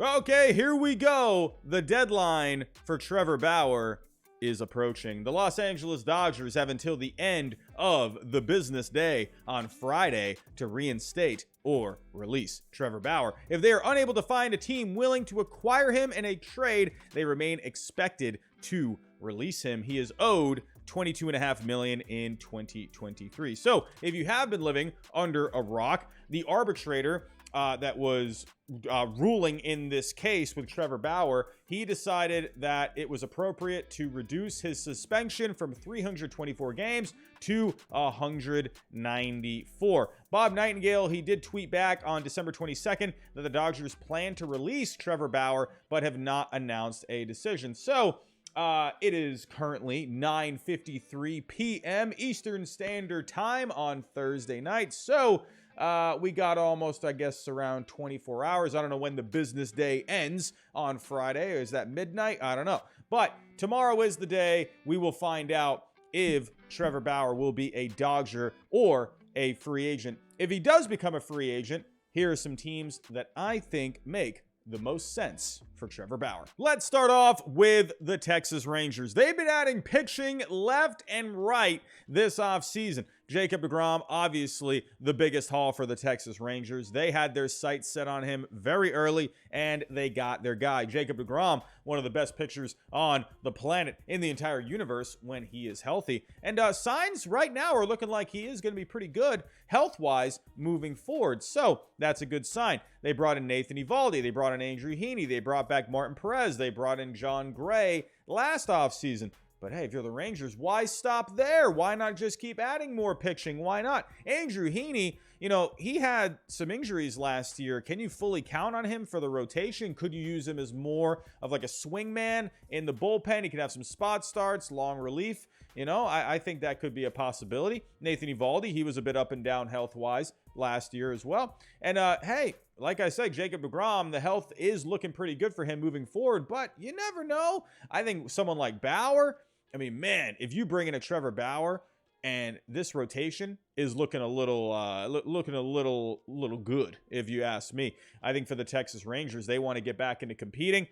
Okay, here we go. The deadline for Trevor Bauer is approaching. The Los Angeles Dodgers have until the end of the business day on Friday to reinstate or release Trevor Bauer. If they are unable to find a team willing to acquire him in a trade, they remain expected to release him. He is owed $22.5 million in 2023. So if you have been living under a rock, the arbitrator that was ruling in this case with Trevor Bauer, he decided that it was appropriate to reduce his suspension from 324 games to 194. Bob Nightingale, he did tweet back on December 22nd that the Dodgers plan to release Trevor Bauer, but have not announced a decision. So it is currently 9:53 p.m. Eastern Standard Time on Thursday night. So we got almost, I guess, around 24 hours. I don't know when the business day ends on Friday. Is that midnight? I don't know. But tomorrow is the day we will find out if Trevor Bauer will be a Dodger or a free agent. If he does become a free agent, here are some teams that I think make the most sense for Trevor Bauer. Let's start off with the Texas Rangers. They've been adding pitching left and right this offseason. Jacob deGrom, obviously the biggest haul for the Texas Rangers. They had their sights set on him very early, and they got their guy. Jacob deGrom, one of the best pitchers on the planet, in the entire universe when he is healthy. And signs right now are looking like he is going to be pretty good health-wise moving forward. So that's a good sign. They brought in Nathan Eovaldi. They brought in Andrew Heaney. They brought back Martin Perez. They brought in John Gray last offseason. But hey, if you're the Rangers, why stop there? Why not just keep adding more pitching? Why not? Andrew Heaney, he had some injuries last year. Can you fully count on him for the rotation? Could you use him as more of like a swingman in the bullpen? He could have some spot starts, long relief. I think that could be a possibility. Nathan Eovaldi, he was a bit up and down health-wise last year as well. And hey, like I said, Jacob deGrom, the health is looking pretty good for him moving forward, but you never know. I think someone like Bauer, man, if you bring in a Trevor Bauer and this rotation is looking a little good, if you ask me. I think for the Texas Rangers, they want to get back into competing.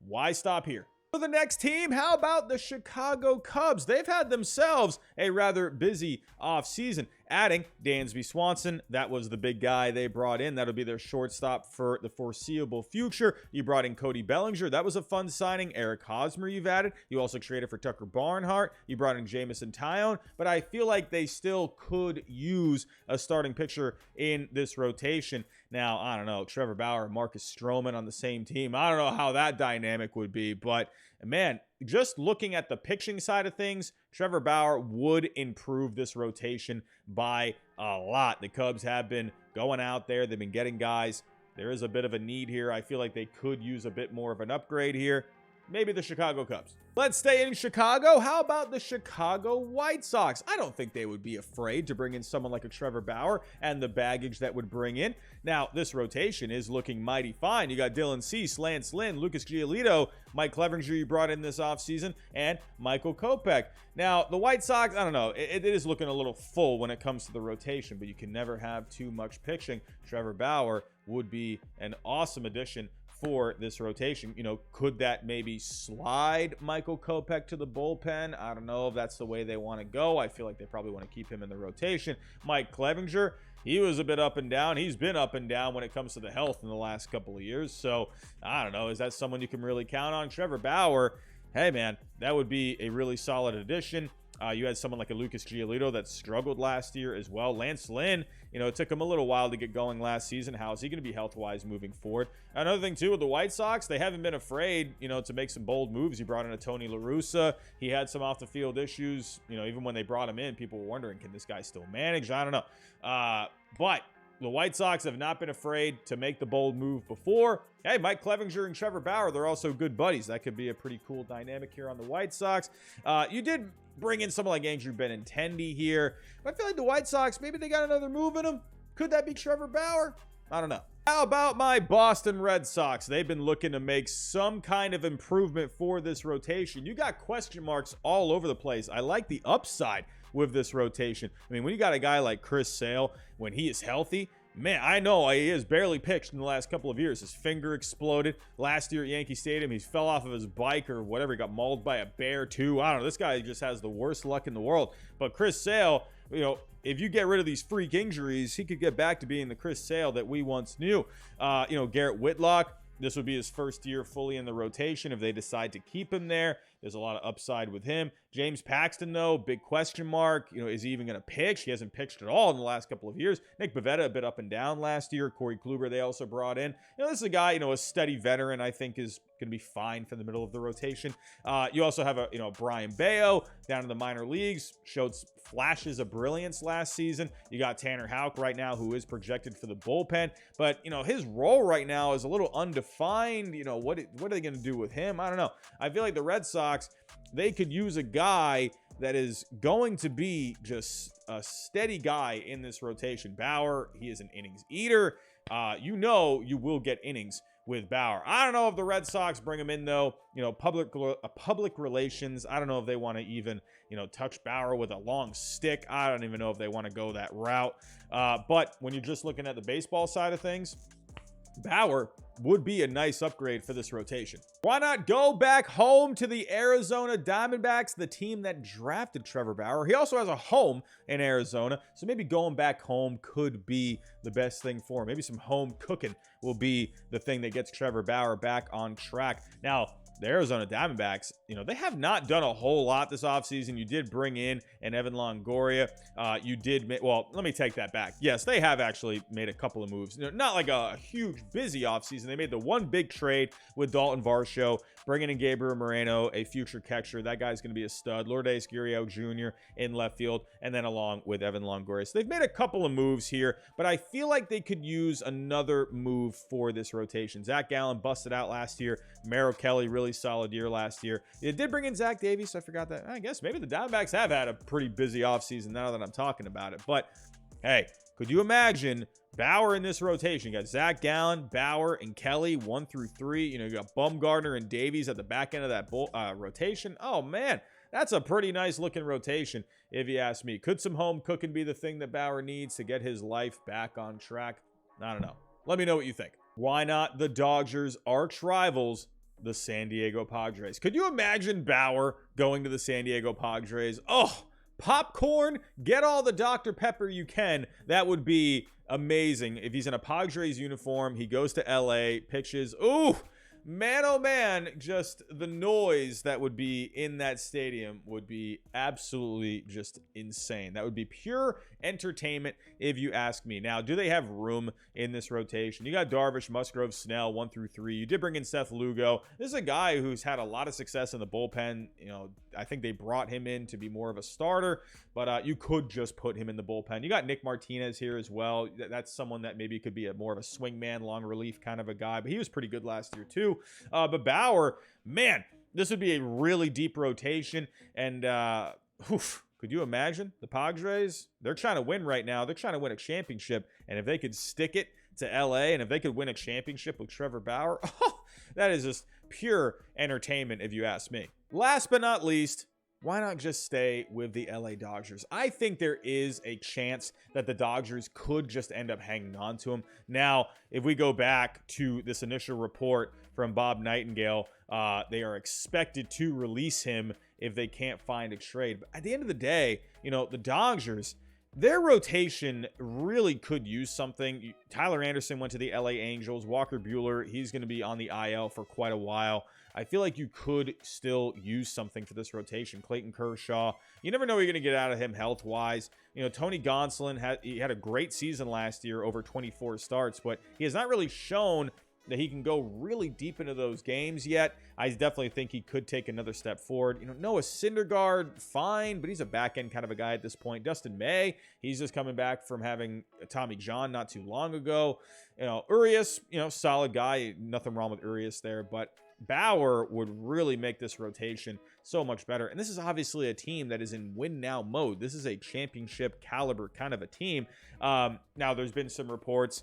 Why stop here? For the next team, how about the Chicago Cubs? They've had themselves a rather busy offseason, adding Dansby Swanson. That was the big guy they brought in. That'll be their shortstop for the foreseeable future. You brought in Cody Bellinger. That was a fun signing. Eric Hosmer you've added. You also traded for Tucker Barnhart. You brought in Jamison Tyone. But I feel like they still could use a starting pitcher in this rotation. Now, I don't know, Trevor Bauer and Marcus Stroman on the same team. I don't know how that dynamic would be, but man, just looking at the pitching side of things, Trevor Bauer would improve this rotation by a lot. The Cubs have been going out there. They've been getting guys. There is a bit of a need here. I feel like they could use a bit more of an upgrade here. Maybe the Chicago Cubs. Let's stay in Chicago. How about the Chicago White Sox? I don't think they would be afraid to bring in someone like a Trevor Bauer and the baggage that would bring in. Now, this rotation is looking mighty fine. You got Dylan Cease, Lance Lynn, Lucas Giolito, Mike Clevenger you brought in this offseason, and Michael Kopech. Now, the White Sox, I don't know. It is looking a little full when it comes to the rotation, but you can never have too much pitching. Trevor Bauer would be an awesome addition for this rotation. Could that maybe slide Michael Kopech to the bullpen? I don't know if that's the way they want to go. I feel like they probably want to keep him in the rotation. Mike Clevenger, he was a bit up and down. He's been up and down when it comes to the health in the last couple of years. So I don't know. Is that someone you can really count on? Trevor Bauer, hey man, that would be a really solid addition. You had someone like a Lucas Giolito that struggled last year as well. Lance Lynn, it took him a little while to get going last season. How is he going to be health-wise moving forward? Another thing, too, with the White Sox, they haven't been afraid, to make some bold moves. You brought in a Tony La Russa. He had some off-the-field issues. Even when they brought him in, people were wondering, can this guy still manage? I don't know. But the White Sox have not been afraid to make the bold move before. Hey, Mike Clevenger and Trevor Bauer, they're also good buddies. That could be a pretty cool dynamic here on the White Sox. You did bring in someone like Andrew Benintendi here. But I feel like the White Sox, maybe they got another move in them. Could that be Trevor Bauer? I don't know. How about my Boston Red Sox? They've been looking to make some kind of improvement for this rotation. You got question marks all over the place. I like the upside with this rotation. When you got a guy like Chris Sale, when he is healthy, Man, I know he has barely pitched in the last couple of years. His finger exploded last year at Yankee Stadium. He fell off of his bike or whatever. He got mauled by a bear too. I don't know. This guy just has the worst luck in the world. But Chris Sale, if you get rid of these freak injuries, he could get back to being the Chris Sale that we once knew. Garrett Whitlock, this would be his first year fully in the rotation if they decide to keep him there. There's a lot of upside with him. James Paxton, though, big question mark. Is he even going to pitch? He hasn't pitched at all in the last couple of years. Nick Pivetta, a bit up and down last year. Corey Kluber, they also brought in. This is a guy, a steady veteran, I think is going to be fine for the middle of the rotation. You also have Brian Bayo down in the minor leagues, showed flashes of brilliance last season. You got Tanner Houck right now, who is projected for the bullpen, but his role right now is a little undefined. What are they going to do with him? I don't know. I feel like the Red Sox, they could use a guy that is going to be just a steady guy in this rotation. Bauer, he is an innings eater. You will get innings with Bauer. I don't know if the Red Sox bring him in, though. Public relations. I don't know if they want to even, touch Bauer with a long stick. I don't even know if they want to go that route. But when you're just looking at the baseball side of things, Bauer would be a nice upgrade for this rotation. Why not go back home to the Arizona Diamondbacks, the team that drafted Trevor Bauer? He also has a home in Arizona, so maybe going back home could be the best thing for him. Maybe some home cooking will be the thing that gets Trevor Bauer back on track. Now, the Arizona Diamondbacks, they have not done a whole lot this offseason. You did bring in an Evan Longoria. Let me take that back. Yes, they have actually made a couple of moves. Not like a huge, busy offseason. They made the one big trade with Dalton Varsho, bringing in Gabriel Moreno, a future catcher. That guy's going to be a stud. Lourdes Gurriel Jr. in left field, and then along with Evan Longoria. So they've made a couple of moves here, but I feel like they could use another move for this rotation. Zach Gallen busted out last year. Merrill Kelly, really solid year last year. They did bring in Zach Davies. I forgot that. I guess maybe the Diamondbacks have had a pretty busy offseason now that I'm talking about it. But hey, could you imagine Bauer in this rotation? You got Zach Gallen, Bauer, and Kelly 1 through 3. You got Bumgarner and Davies at the back end of that rotation. Oh man, that's a pretty nice looking rotation, if you ask me. Could some home cooking be the thing that Bauer needs to get his life back on track? I don't know. Let me know what you think. Why not the Dodgers' arch rivals, the San Diego Padres? Could you imagine Bauer going to the San Diego Padres? Oh, popcorn, get all the Dr. Pepper you can. That would be amazing. If he's in a Padres uniform, he goes to LA, pitches. Ooh, man, oh man, just the noise that would be in that stadium would be absolutely just insane. That would be pure entertainment, if you ask me. Now, do they have room in this rotation? You got Darvish, Musgrove, Snell, 1 through 3. You did bring in Seth Lugo. This is a guy who's had a lot of success in the bullpen. I think they brought him in to be more of a starter, but you could just put him in the bullpen. You got Nick Martinez here as well. That's someone that maybe could be more of a swingman, long relief kind of a guy, but he was pretty good last year too. But Bauer, man, this would be a really deep rotation, and could you imagine the Padres? They're trying to win right now. They're trying to win a championship, and if they could stick it to LA, and if they could win a championship with Trevor Bauer, that is just pure entertainment, if you ask me. Last but not least, why not just stay with the LA Dodgers? I think there is a chance that the Dodgers could just end up hanging on to him. Now, if we go back to this initial report from Bob Nightingale, they are expected to release him if they can't find a trade. But at the end of the day, the Dodgers, their rotation really could use something. Tyler Anderson went to the LA Angels. Walker Buehler, he's going to be on the IL for quite a while. I feel like you could still use something for this rotation. Clayton Kershaw, you never know what you're going to get out of him health-wise. Tony Gonsolin, he had a great season last year, over 24 starts, but he has not really shown that he can go really deep into those games yet. I definitely think he could take another step forward. Noah Syndergaard, fine, but he's a back-end kind of a guy at this point. Dustin May, he's just coming back from having Tommy John not too long ago. Urias, solid guy. Nothing wrong with Urias there, but Bauer would really make this rotation so much better. And this is obviously a team that is in win now mode. This is a championship caliber kind of a team. Now, there's been some reports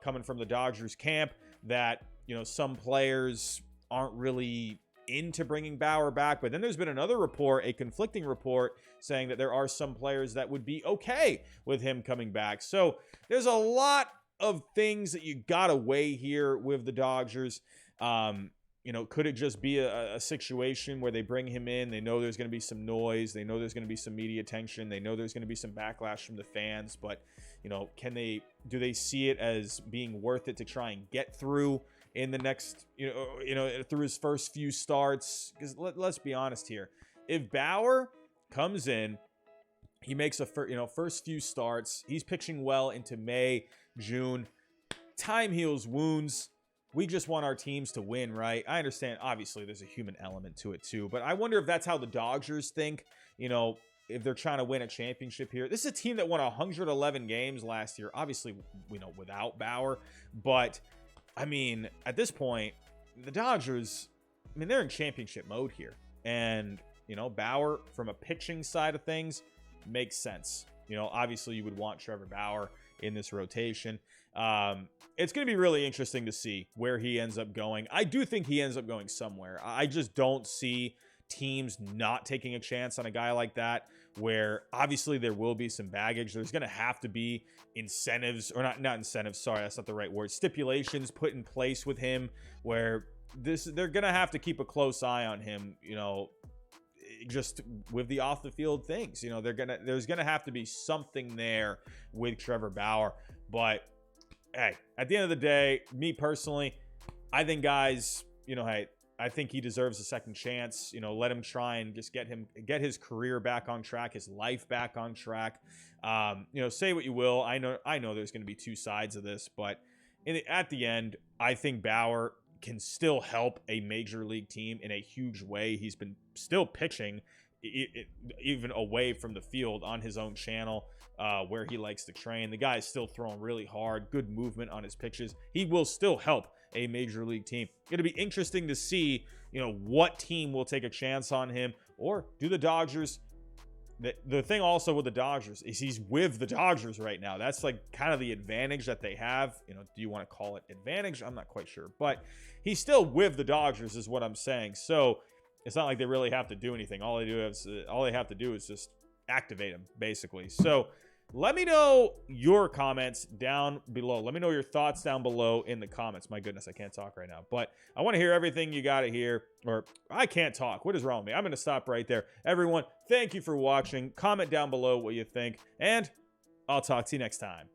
coming from the Dodgers camp that, some players aren't really into bringing Bauer back. But then there's been another report, a conflicting report, saying that there are some players that would be okay with him coming back. So there's a lot of things that you got to weigh here with the Dodgers. Could it just be a situation where they bring him in? They know there's going to be some noise. They know there's going to be some media attention. They know there's going to be some backlash from the fans. But, do they see it as being worth it to try and get through in the next, through his first few starts? Because let's be honest here. If Bauer comes in, he makes first few starts, he's pitching well into May, June. Time heals wounds. We just want our teams to win, right? I understand, obviously, there's a human element to it too, but I wonder if that's how the Dodgers think, if they're trying to win a championship here. This is a team that won 111 games last year, obviously, without Bauer. But, at this point, the Dodgers, they're in championship mode here. And, Bauer, from a pitching side of things, makes sense. Obviously, you would want Trevor Bauer in this rotation. It's going to be really interesting to see where he ends up going. I do think he ends up going somewhere. I just don't see teams not taking a chance on a guy like that, where obviously there will be some baggage. There's going to have to be incentives, or not incentives, sorry, that's not the right word, stipulations put in place with him where they're going to have to keep a close eye on him, just with the off the field things. There's going to have to be something there with Trevor Bauer. But hey, at the end of the day, me personally, I think guys, hey, I think he deserves a second chance. Let him try and just get his career back on track, his life back on track. Say what you will. I know there's going to be two sides of this, but at the end, I think Bauer can still help a major league team in a huge way. He's been still pitching even away from the field on his own channel, where he likes to train. The guy is still throwing really hard, good movement on his pitches. He will still help a major league team. It'll be interesting to see, what team will take a chance on him, or do the Dodgers. The thing also with the Dodgers is he's with the Dodgers right now. That's like kind of the advantage that they have. Do you want to call it advantage? I'm not quite sure, but he's still with the Dodgers is what I'm saying. So it's not like they really have to do anything. All they have to do is just activate him, basically. So let me know your comments down below. Let me know your thoughts down below in the comments. My goodness, I can't talk right now, but I want to hear everything you got to hear. Or I can't talk. What is wrong with me? I'm going to stop right there. Everyone, thank you for watching. Comment down below what you think, and I'll talk to you next time.